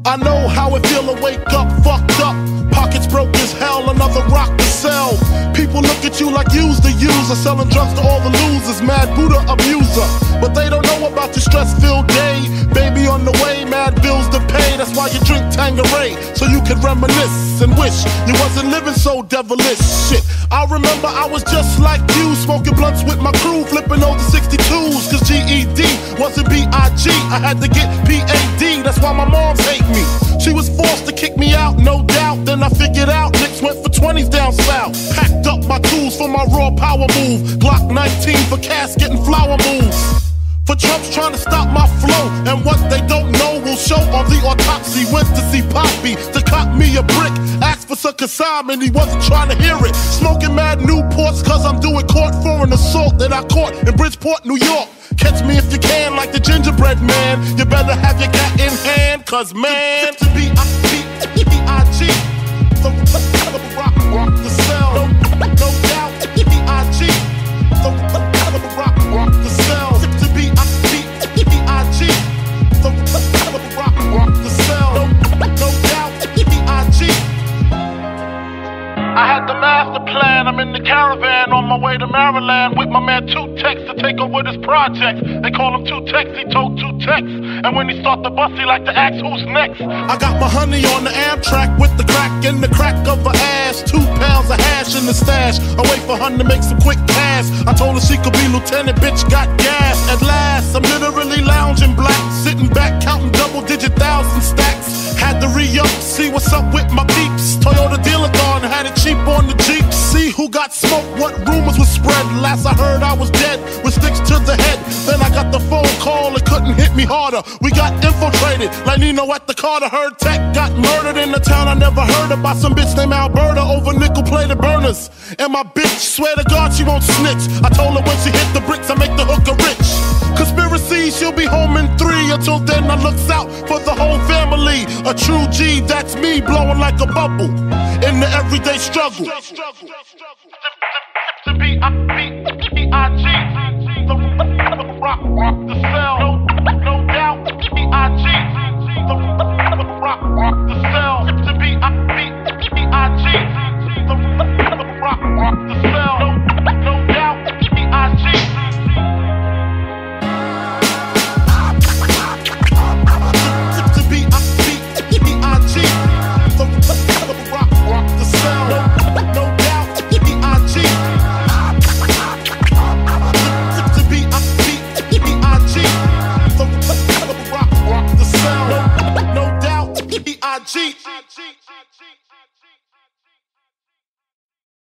I know how it feel to wake up fucked up, pockets broke as hell, another rock to sell. People look at you like you's the user, selling drugs to all the losers, mad Buddha abuser. But they don't know about your stress-filled day. Baby on the way, mad bills to pay. That's why you drink Tanqueray, so you can reminisce and wish you wasn't living so devilish. Shit, I remember I was just like you, smoking blunts with my crew, flipping over 62s. Cause GED wasn't B.I.G. I had to get P.A.D. That's why my moms hate me. She was forced to kick me out, no doubt. Then I figured out Nicks went for 20s down south. Packed up my tools for my raw power move. Glock 19 for casket and flower moves. For Trump's trying to stop my flow, and what they don't know will show on the autopsy. Went to see Poppy to cop me a brick. Asked for some consignment, he wasn't trying to hear it. Smoking mad Newports cause I'm doing court for an assault that I caught in Bridgeport, New York. Catch me if you can like the gingerbread man. You better have your cat in hand, cause man, to be B.I.G. The rock the cell. No doubt, B.I.G. The rock the cell. To be B.I.G. The rock the cell. No doubt, B.I.G. I had the master plan, I'm in the caravan on my way to Maryland with my man 2 Tex to take over this project. They call him 2 Tex, he told 2 Tex. And when he start the bus, he like to ask who's next. I got my honey on the Amtrak with the crack in the crack of her ass. 2 pounds of hash in the stash. I wait for her to make some quick cash. I told her she could be lieutenant, bitch got gas. At last, I'm literally lounging black, sitting back counting double-digit thousand stacks. Had to re-up, see what's up with my peeps. Toyota dealer gone, had it cheap on the Jeep. See who got smoked, what rumors was spread. Last I heard I was dead, with sticks to the head. Then I got the phone call, it couldn't hit me harder. We got infiltrated, like Nino at the Carter. Heard Tech got murdered in the town I never heard of by some bitch named Alberta over nickel-plated burners. And my bitch, swear to God she won't snitch. I told her when she hit the bricks I make the hooker rich. Conspiracy, she'll be home in 3. Until then I looks out for the whole family. A true G, that's me, blowing like a bubble in the everyday struggle. To be B.I.G. The rock the cell. No doubt, B.I.G. The rock the cell. To be B.I.G. The rock the cell. No doubt, B.I.G. G.